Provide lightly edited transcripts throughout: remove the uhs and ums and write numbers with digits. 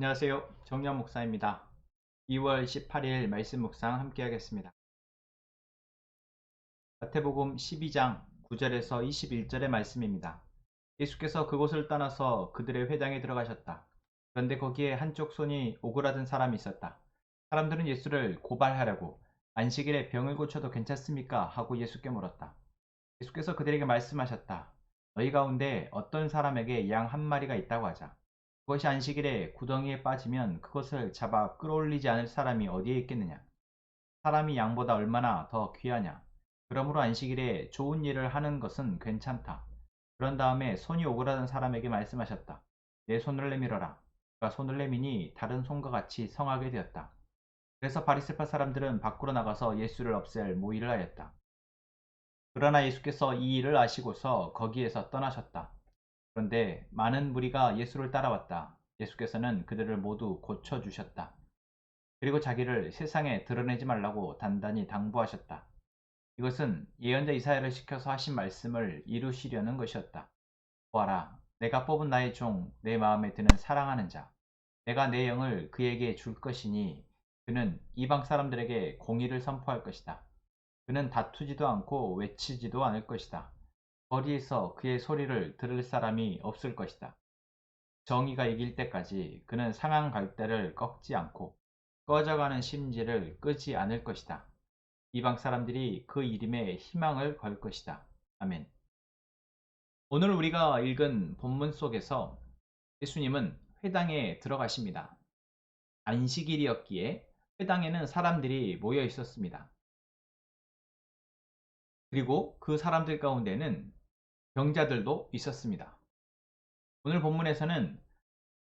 안녕하세요. 정현 목사입니다. 2월 18일 말씀 묵상 함께 하겠습니다. 마태복음 12장 9절에서 21절의 말씀입니다. 예수께서 그곳을 떠나서 그들의 회당에 들어가셨다. 그런데 거기에 한쪽 손이 오그라든 사람이 있었다. 사람들은 예수를 고발하려고 안식일에 병을 고쳐도 괜찮습니까? 하고 예수께 물었다. 예수께서 그들에게 말씀하셨다. 너희 가운데 어떤 사람에게 양 한 마리가 있다고 하자. 그것이 안식일에 구덩이에 빠지면 그것을 잡아 끌어올리지 않을 사람이 어디에 있겠느냐? 사람이 양보다 얼마나 더 귀하냐? 그러므로 안식일에 좋은 일을 하는 것은 괜찮다. 그런 다음에 손이 오그라든 사람에게 말씀하셨다. 내 손을 내밀어라. 그가 손을 내미니 다른 손과 같이 성하게 되었다. 그래서 바리새파 사람들은 밖으로 나가서 예수를 없앨 모의를 하였다. 그러나 예수께서 이 일을 아시고서 거기에서 떠나셨다. 그런데 많은 무리가 예수를 따라왔다. 예수께서는 그들을 모두 고쳐주셨다. 그리고 자기를 세상에 드러내지 말라고 단단히 당부하셨다. 이것은 예언자 이사야를 시켜서 하신 말씀을 이루시려는 것이었다. 보아라, 내가 뽑은 나의 종, 내 마음에 드는 사랑하는 자. 내가 내 영을 그에게 줄 것이니 그는 이방 사람들에게 공의를 선포할 것이다. 그는 다투지도 않고 외치지도 않을 것이다. 거리에서 그의 소리를 들을 사람이 없을 것이다. 정의가 이길 때까지 그는 상한 갈대를 꺾지 않고 꺼져가는 심지를 끄지 않을 것이다. 이방 사람들이 그 이름에 희망을 걸 것이다. 아멘. 오늘 우리가 읽은 본문 속에서 예수님은 회당에 들어가십니다. 안식일이었기에 회당에는 사람들이 모여 있었습니다. 그리고 그 사람들 가운데는 병자들도 있었습니다. 오늘 본문에서는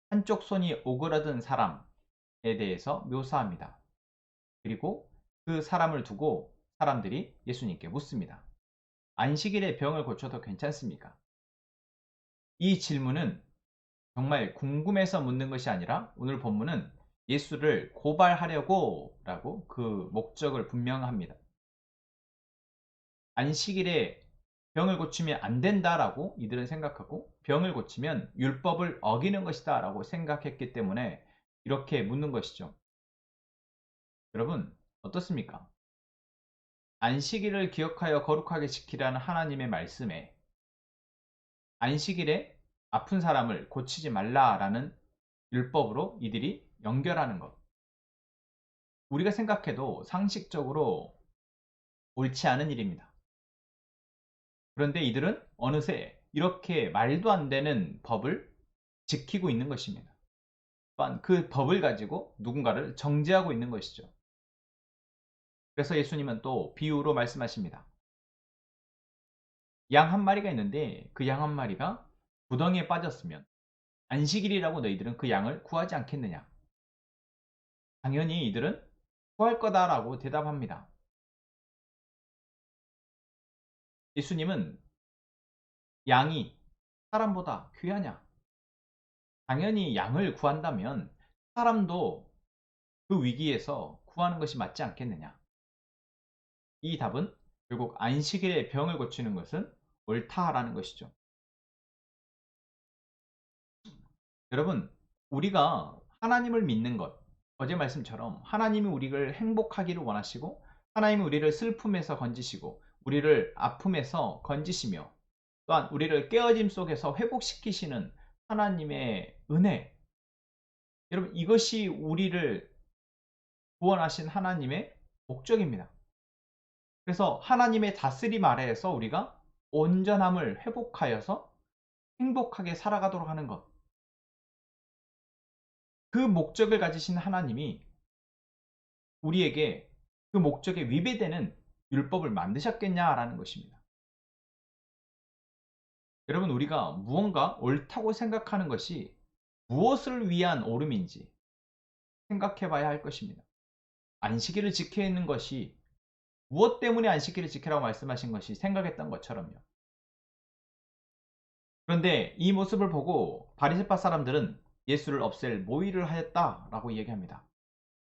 한쪽 손이 오그라든 사람에 대해서 묘사합니다. 그리고 그 사람을 두고 사람들이 예수님께 묻습니다. 안식일에 병을 고쳐도 괜찮습니까? 이 질문은 정말 궁금해서 묻는 것이 아니라 오늘 본문은 예수를 고발하려고 라고 그 목적을 분명합니다. 안식일에 병을 고치면 안 된다라고 이들은 생각하고 병을 고치면 율법을 어기는 것이다 라고 생각했기 때문에 이렇게 묻는 것이죠. 여러분, 어떻습니까? 안식일을 기억하여 거룩하게 지키라는 하나님의 말씀에 안식일에 아픈 사람을 고치지 말라라는 율법으로 이들이 연결하는 것. 우리가 생각해도 상식적으로 옳지 않은 일입니다. 그런데 이들은 어느새 이렇게 말도 안 되는 법을 지키고 있는 것입니다. 또한 그 법을 가지고 누군가를 정죄하고 있는 것이죠. 그래서 예수님은 또 비유로 말씀하십니다. 양 한 마리가 있는데 그 양 한 마리가 구덩이에 빠졌으면 안식일이라고 너희들은 그 양을 구하지 않겠느냐? 당연히 이들은 구할 거다라고 대답합니다. 예수님은 양이 사람보다 귀하냐? 당연히 양을 구한다면 사람도 그 위기에서 구하는 것이 맞지 않겠느냐? 이 답은 결국 안식일에 병을 고치는 것은 옳다라는 것이죠. 여러분, 우리가 하나님을 믿는 것, 어제 말씀처럼 하나님이 우리를 행복하기를 원하시고 하나님이 우리를 슬픔에서 건지시고 우리를 아픔에서 건지시며 또한 우리를 깨어짐 속에서 회복시키시는 하나님의 은혜. 여러분, 이것이 우리를 구원하신 하나님의 목적입니다. 그래서 하나님의 다스림 아래에서 우리가 온전함을 회복하여서 행복하게 살아가도록 하는 것. 그 목적을 가지신 하나님이 우리에게 그 목적에 위배되는 율법을 만드셨겠냐라는 것입니다. 여러분, 우리가 무언가 옳다고 생각하는 것이 무엇을 위한 옳음인지 생각해 봐야 할 것입니다. 안식일을 지켜야 하는 것이 무엇 때문에 안식일을 지키라고 말씀하신 것이 생각했던 것처럼요. 그런데 이 모습을 보고 바리새파 사람들은 예수를 없앨 모의를 하였다라고 얘기합니다.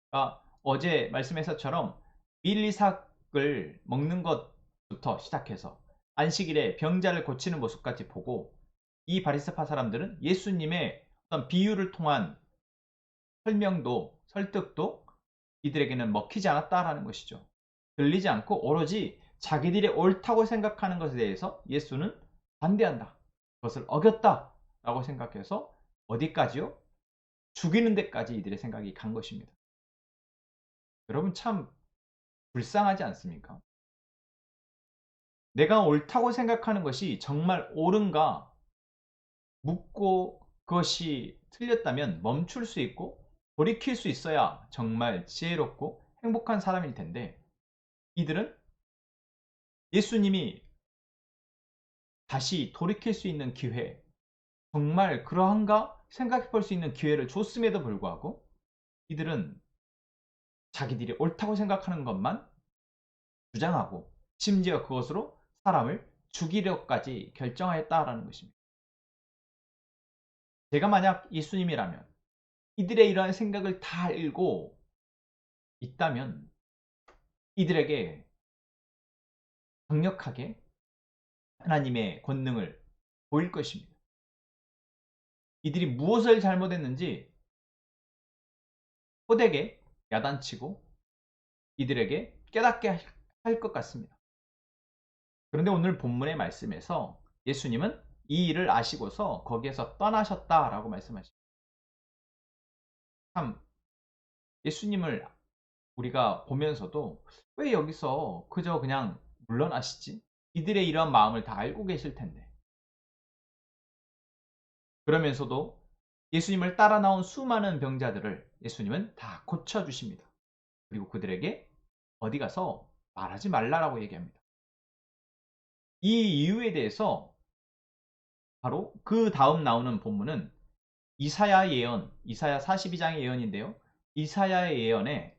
그러니까 어제 말씀에서처럼 밀리삭을 먹는 것부터 시작해서 안식일에 병자를 고치는 모습까지 보고 이 바리새파 사람들은 예수님의 어떤 비유를 통한 설명도 설득도 이들에게는 먹히지 않았다라는 것이죠. 들리지 않고 오로지 자기들이 옳다고 생각하는 것에 대해서 예수는 반대한다. 그것을 어겼다 라고 생각해서 어디까지요? 죽이는 데까지 이들의 생각이 간 것입니다. 여러분 참 불쌍하지 않습니까? 내가 옳다고 생각하는 것이 정말 옳은가 묻고 그것이 틀렸다면 멈출 수 있고 돌이킬 수 있어야 정말 지혜롭고 행복한 사람일 텐데 이들은 예수님이 다시 돌이킬 수 있는 기회, 정말 그러한가 생각해 볼 수 있는 기회를 줬음에도 불구하고 이들은 자기들이 옳다고 생각하는 것만 주장하고 심지어 그것으로 사람을 죽이려까지 결정하였다라는 것입니다. 제가 만약 예수님이라면 이들의 이러한 생각을 다 알고 있다면 이들에게 강력하게 하나님의 권능을 보일 것입니다. 이들이 무엇을 잘못했는지 호되게 야단치고 이들에게 깨닫게 할 것 같습니다. 그런데 오늘 본문의 말씀에서 예수님은 이 일을 아시고서 거기에서 떠나셨다라고 말씀하십니다. 참 예수님을 우리가 보면서도 왜 여기서 그저 그냥 물러나시지? 이들의 이러한 마음을 다 알고 계실 텐데. 그러면서도 예수님을 따라 나온 수많은 병자들을 예수님은 다 고쳐주십니다. 그리고 그들에게 어디 가서 말하지 말라라고 얘기합니다. 이 이유에 대해서 바로 그 다음 나오는 본문은 이사야 예언, 이사야 42장의 예언인데요. 이사야의 예언에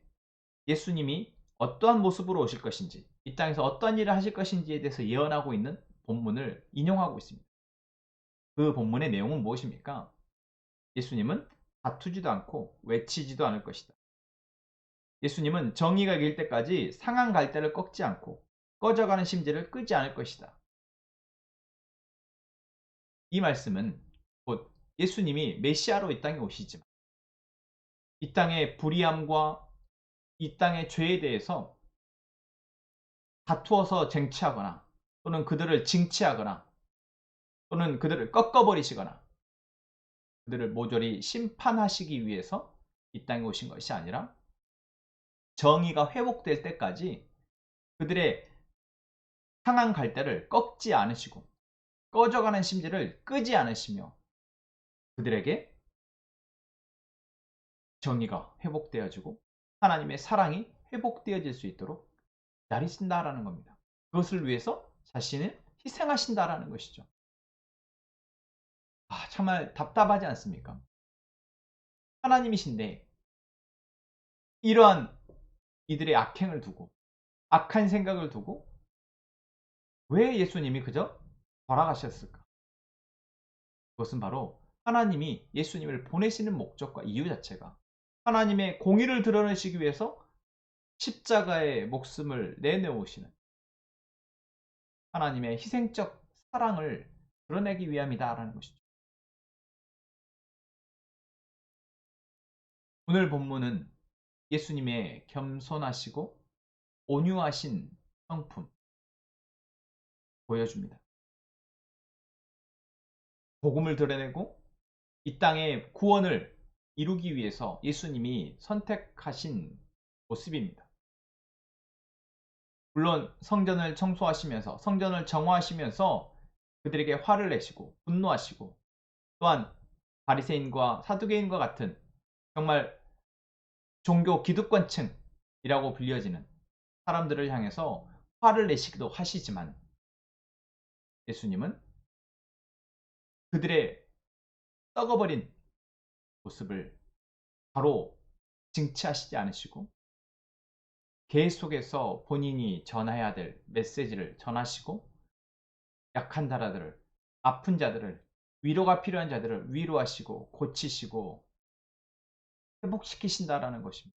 예수님이 어떠한 모습으로 오실 것인지, 이 땅에서 어떠한 일을 하실 것인지에 대해서 예언하고 있는 본문을 인용하고 있습니다. 그 본문의 내용은 무엇입니까? 예수님은 다투지도 않고 외치지도 않을 것이다. 예수님은 정의가 이길 때까지 상한 갈대를 꺾지 않고 꺼져가는 심지를 끄지 않을 것이다. 이 말씀은 곧 예수님이 메시아로 이 땅에 오시지만 이 땅의 불의함과 이 땅의 죄에 대해서 다투어서 쟁취하거나 또는 그들을 징치하거나 또는 그들을 꺾어버리시거나 그들을 모조리 심판하시기 위해서 이 땅에 오신 것이 아니라 정의가 회복될 때까지 그들의 상한 갈대를 꺾지 않으시고 꺼져가는 심지를 끄지 않으시며 그들에게 정의가 회복되어지고 하나님의 사랑이 회복되어질 수 있도록 기다리신다라는 겁니다. 그것을 위해서 자신을 희생하신다라는 것이죠. 정말 답답하지 않습니까? 하나님이신데 이러한 이들의 악행을 두고 악한 생각을 두고 왜 예수님이 그저 돌아가셨을까? 그것은 바로 하나님이 예수님을 보내시는 목적과 이유 자체가 하나님의 공의를 드러내시기 위해서 십자가의 목숨을 내놓으시는 하나님의 희생적 사랑을 드러내기 위함이다라는 것이죠. 오늘 본문은 예수님의 겸손하시고 온유하신 성품 보여줍니다. 복음을 드러내고 이 땅의 구원을 이루기 위해서 예수님이 선택하신 모습입니다. 물론 성전을 청소하시면서 성전을 정화하시면서 그들에게 화를 내시고 분노하시고 또한 바리새인과 사두개인과 같은 정말 종교 기득권층이라고 불려지는 사람들을 향해서 화를 내시기도 하시지만 예수님은 그들의 썩어버린 모습을 바로 징치하시지 않으시고 계속해서 본인이 전해야 될 메시지를 전하시고 약한 자들을 아픈 자들을 위로가 필요한 자들을 위로하시고 고치시고 회복시키신다라는 것입니다.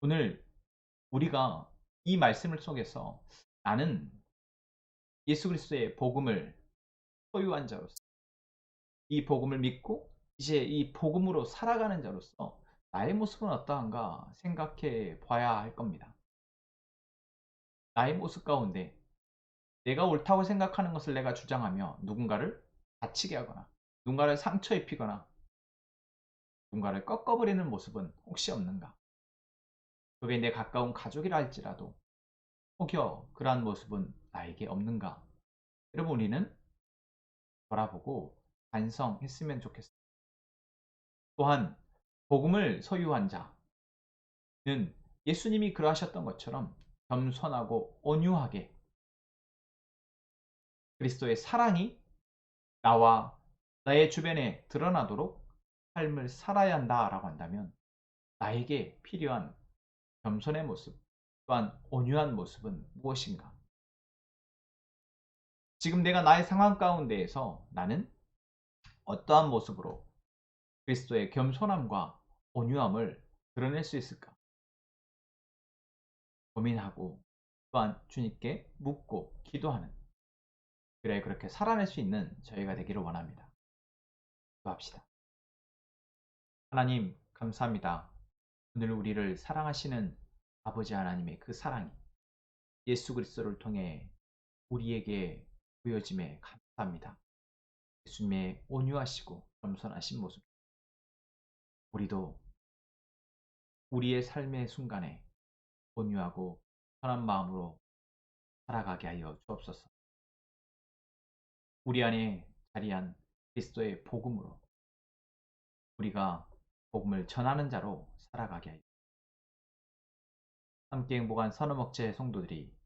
오늘 우리가 이 말씀을 속에서 나는 예수 그리스도의 복음을 소유한 자로서 이 복음을 믿고 이제 이 복음으로 살아가는 자로서 나의 모습은 어떠한가 생각해 봐야 할 겁니다. 나의 모습 가운데 내가 옳다고 생각하는 것을 내가 주장하며 누군가를 다치게 하거나 누군가를 상처 입히거나 누군가를 꺾어버리는 모습은 혹시 없는가? 그게 내 가까운 가족이라 할지라도 혹여 그러한 모습은 나에게 없는가? 여러분 우리는 돌아보고 반성했으면 좋겠습니다. 또한 복음을 소유한 자는 예수님이 그러하셨던 것처럼 겸손하고 온유하게 그리스도의 사랑이 나와 나의 주변에 드러나도록 삶을 살아야 한다라고 한다면 나에게 필요한 겸손의 모습 또한 온유한 모습은 무엇인가? 지금 내가 나의 상황 가운데에서 나는 어떠한 모습으로 그리스도의 겸손함과 온유함을 드러낼 수 있을까? 고민하고 또한 주님께 묻고 기도하는 그래 그렇게 살아낼 수 있는 저희가 되기를 원합니다. 기도합시다. 하나님 감사합니다. 오늘 우리를 사랑하시는 아버지 하나님의 그 사랑이 예수 그리스도를 통해 우리에게 보여짐에 감사합니다. 예수님의 온유하시고 겸손하신 모습 우리도 우리의 삶의 순간에 온유하고 편한 마음으로 살아가게 하여 주옵소서. 우리 안에 자리한 그리스도의 복음으로 우리가 복음을 전하는 자로 살아가게 하여 함께 행복한 선어목재 성도들이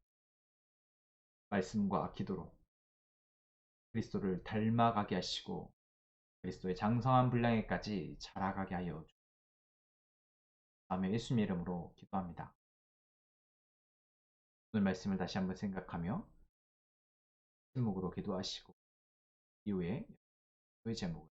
말씀과 기도로 그리스도를 닮아가게 하시고 그리스도의 장성한 분량에까지 자라가게 하여 주옵소서. 아멘. 예수님의 이름으로 기도합니다. 오늘 말씀을 다시 한번 생각하며 침묵으로 기도하시고 이후에 그 제목을